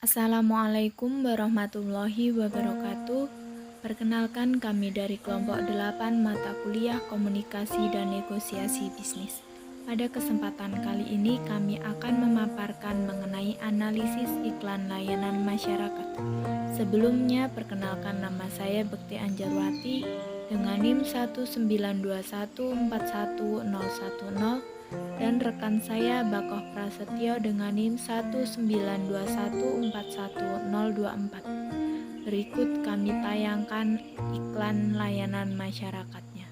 Assalamualaikum warahmatullahi wabarakatuh. Perkenalkan kami dari kelompok 8 mata kuliah Komunikasi dan Negosiasi Bisnis. Pada kesempatan kali ini kami akan memaparkan mengenai analisis iklan layanan masyarakat. Sebelumnya perkenalkan nama saya Bekti Anjarwati dengan NIM 192141010 dan rekan saya Bakoh Prasetyo dengan NIM 192141024. Berikut kami tayangkan iklan layanan masyarakatnya.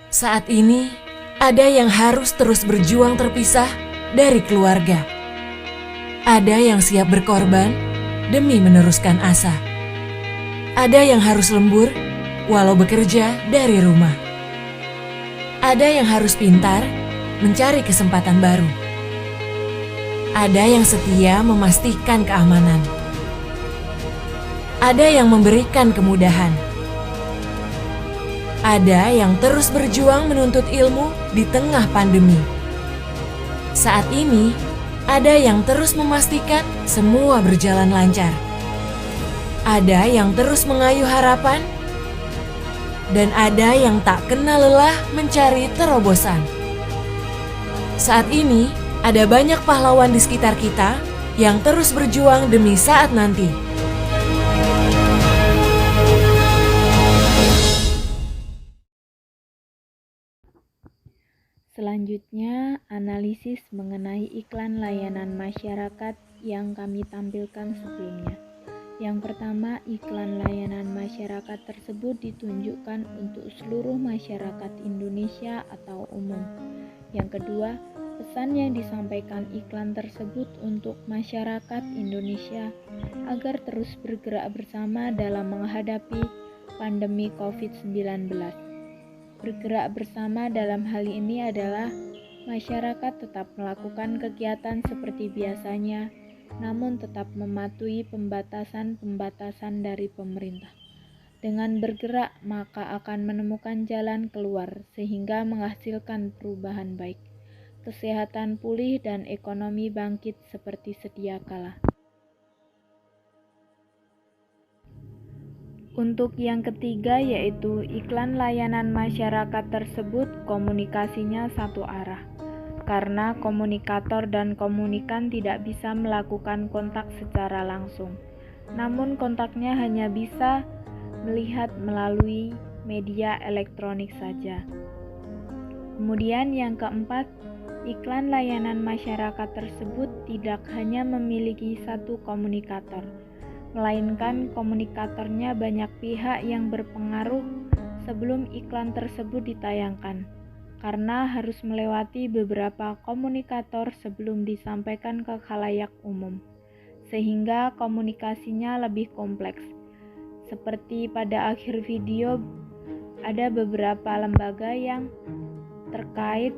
Saat ini, ada yang harus terus berjuang terpisah dari keluarga. Ada yang siap berkorban demi meneruskan asa. Ada yang harus lembur walau bekerja dari rumah. Ada yang harus pintar mencari kesempatan baru. Ada yang setia memastikan keamanan. Ada yang memberikan kemudahan. Ada yang terus berjuang menuntut ilmu di tengah pandemi. Saat ini, ada yang terus memastikan semua berjalan lancar. Ada yang terus mengayuh harapan, dan ada yang tak kenal lelah mencari terobosan. Saat ini, ada banyak pahlawan di sekitar kita yang terus berjuang demi saat nanti. Selanjutnya, analisis mengenai iklan layanan masyarakat yang kami tampilkan sebelumnya. Yang pertama, iklan layanan masyarakat tersebut ditunjukkan untuk seluruh masyarakat Indonesia atau umum. Yang kedua, pesan yang disampaikan iklan tersebut untuk masyarakat Indonesia agar terus bergerak bersama dalam menghadapi pandemi COVID-19. Bergerak bersama dalam hal ini adalah masyarakat tetap melakukan kegiatan seperti biasanya, namun tetap mematuhi pembatasan-pembatasan dari pemerintah. Dengan bergerak, maka akan menemukan jalan keluar sehingga menghasilkan perubahan baik. Kesehatan pulih dan ekonomi bangkit seperti sedia kala. Untuk yang ketiga yaitu iklan layanan masyarakat tersebut komunikasinya satu arah. Karena komunikator dan komunikan tidak bisa melakukan kontak secara langsung. Namun kontaknya hanya bisa melihat melalui media elektronik saja. Kemudian yang keempat, iklan layanan masyarakat tersebut tidak hanya memiliki satu komunikator, melainkan komunikatornya banyak pihak yang berpengaruh sebelum iklan tersebut ditayangkan, karena harus melewati beberapa komunikator sebelum disampaikan ke khalayak umum, sehingga komunikasinya lebih kompleks. Seperti pada akhir video, ada beberapa lembaga yang terkait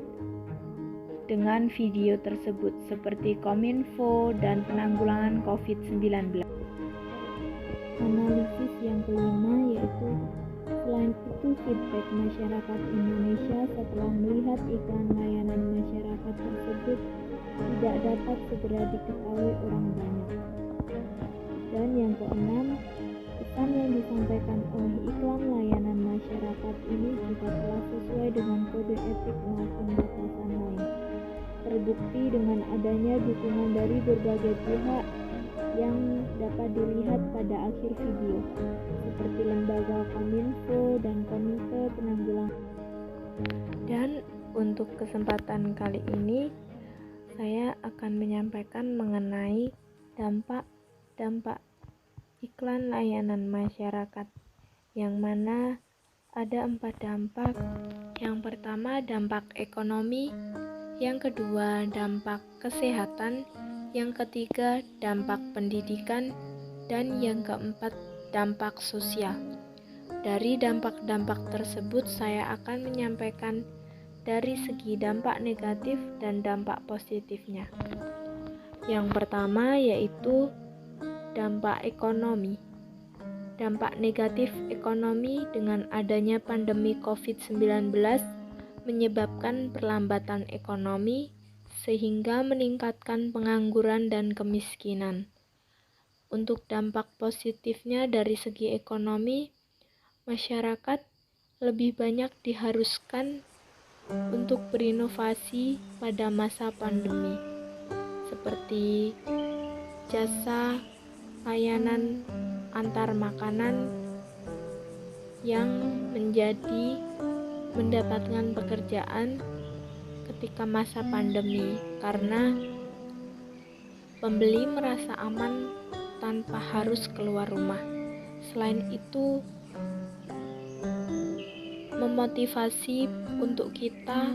dengan video tersebut, seperti Kominfo dan penanggulangan COVID-19. Analisis yang kelima yaitu selain itu feedback masyarakat Indonesia setelah melihat iklan layanan masyarakat tersebut tidak dapat segera diketahui orang banyak. Dan yang keenam, pesan yang disampaikan oleh iklan layanan masyarakat ini juga telah sesuai dengan kode etik maupun batasan lain. Terbukti dengan adanya dukungan dari berbagai pihak yang dapat dilihat pada akhir video, seperti lembaga Kominfo dan Komite Penanggulangan. Dan untuk kesempatan kali ini, saya akan menyampaikan mengenai dampak iklan layanan masyarakat, yang mana ada 4 dampak. Yang pertama, dampak ekonomi. Yang kedua, dampak kesehatan. Yang ketiga, dampak pendidikan, dan yang keempat, dampak sosial. Dari dampak-dampak tersebut, saya akan menyampaikan dari segi dampak negatif dan dampak positifnya. Yang pertama yaitu dampak ekonomi. Dampak negatif ekonomi dengan adanya pandemi COVID-19 menyebabkan perlambatan ekonomi, sehingga meningkatkan pengangguran dan kemiskinan. Untuk dampak positifnya dari segi ekonomi, masyarakat lebih banyak diharuskan untuk berinovasi pada masa pandemi, seperti jasa layanan antar makanan yang mendapatkan pekerjaan ketika masa pandemi karena pembeli merasa aman tanpa harus keluar rumah. Selain itu, memotivasi untuk kita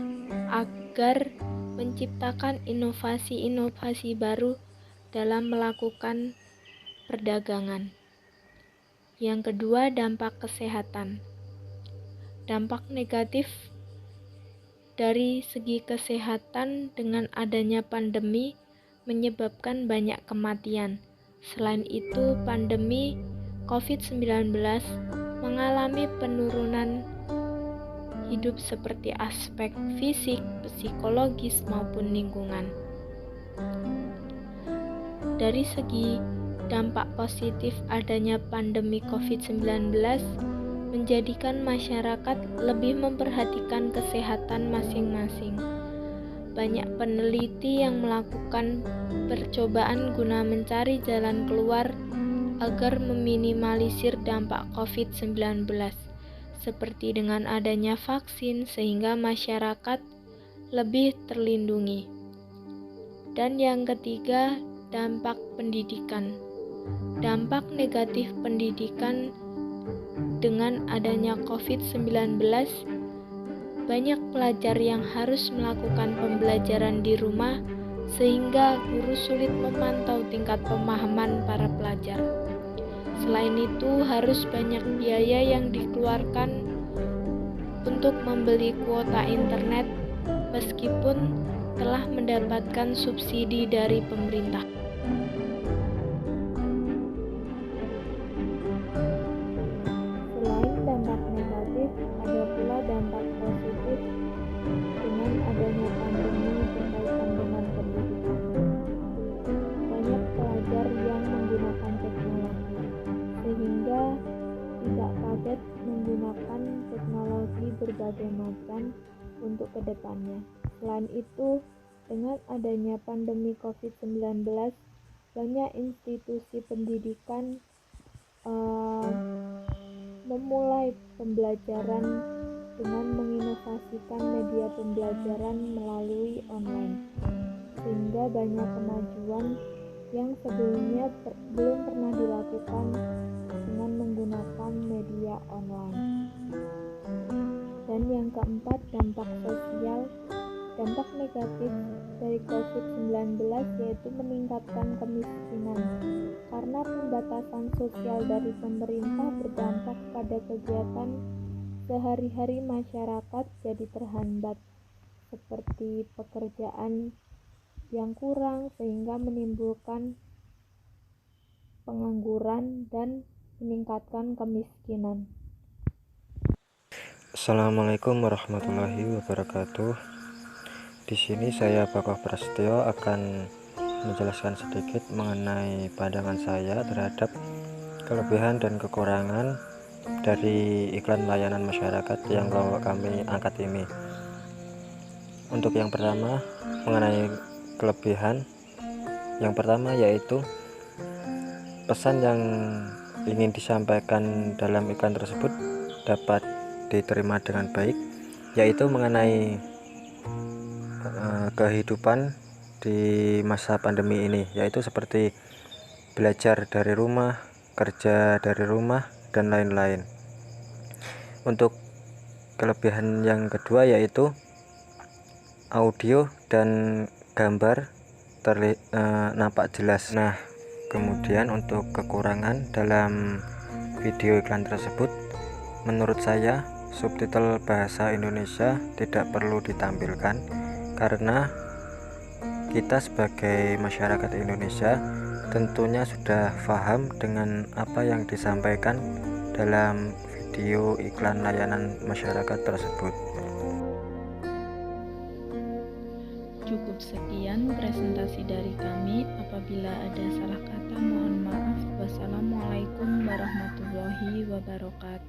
agar menciptakan inovasi-inovasi baru dalam melakukan perdagangan. Yang kedua, dampak kesehatan. Dampak negatif dari segi kesehatan dengan adanya pandemi menyebabkan banyak kematian. Selain itu, pandemi COVID-19 mengalami penurunan hidup seperti aspek fisik, psikologis, maupun lingkungan. Dari segi dampak positif adanya pandemi COVID-19 menjadikan masyarakat lebih memperhatikan kesehatan masing-masing. Banyak peneliti yang melakukan percobaan guna mencari jalan keluar agar meminimalisir dampak COVID-19, seperti dengan adanya vaksin sehingga masyarakat lebih terlindungi. Dan yang ketiga, dampak pendidikan. Dampak negatif pendidikan dengan adanya COVID-19, banyak pelajar yang harus melakukan pembelajaran di rumah sehingga guru sulit memantau tingkat pemahaman para pelajar. Selain itu, harus banyak biaya yang dikeluarkan untuk membeli kuota internet meskipun telah mendapatkan subsidi dari pemerintah. Selain dampak negatif, ada pula dampak positif dengan adanya pandemi berkaitan dengan pendidikan. Banyak pelajar yang menggunakan teknologi, sehingga tidak kaget menggunakan teknologi berbagai macam untuk kedepannya. Selain itu, dengan adanya pandemi COVID-19, banyak institusi pendidikan memulai pembelajaran dengan menginovasikan media pembelajaran melalui online, sehingga banyak kemajuan yang sebelumnya belum pernah dilakukan dengan menggunakan media online. Dan yang keempat, dampak sosial. Dampak negatif dari COVID-19 yaitu meningkatkan kemiskinan, karena pembatasan sosial dari pemerintah berdampak pada kegiatan sehari-hari masyarakat jadi terhambat, seperti pekerjaan yang kurang sehingga menimbulkan pengangguran dan meningkatkan kemiskinan. Assalamualaikum warahmatullahi wabarakatuh. Di sini saya Bakoh Prasetyo akan menjelaskan sedikit mengenai pandangan saya terhadap kelebihan dan kekurangan dari iklan layanan masyarakat yang kami angkat ini. Untuk yang pertama, mengenai kelebihan, yang pertama yaitu pesan yang ingin disampaikan dalam iklan tersebut dapat diterima dengan baik, yaitu mengenai kehidupan di masa pandemi ini, yaitu seperti belajar dari rumah, kerja dari rumah, dan lain-lain. Untuk kelebihan yang kedua yaitu audio dan gambar nampak jelas. Nah, kemudian untuk kekurangan dalam video iklan tersebut, menurut saya subtitle bahasa Indonesia tidak perlu ditampilkan, karena kita sebagai masyarakat Indonesia tentunya sudah paham dengan apa yang disampaikan dalam video iklan layanan masyarakat tersebut. Cukup sekian presentasi dari kami. Apabila ada salah kata, mohon maaf. Wassalamualaikum warahmatullahi wabarakatuh.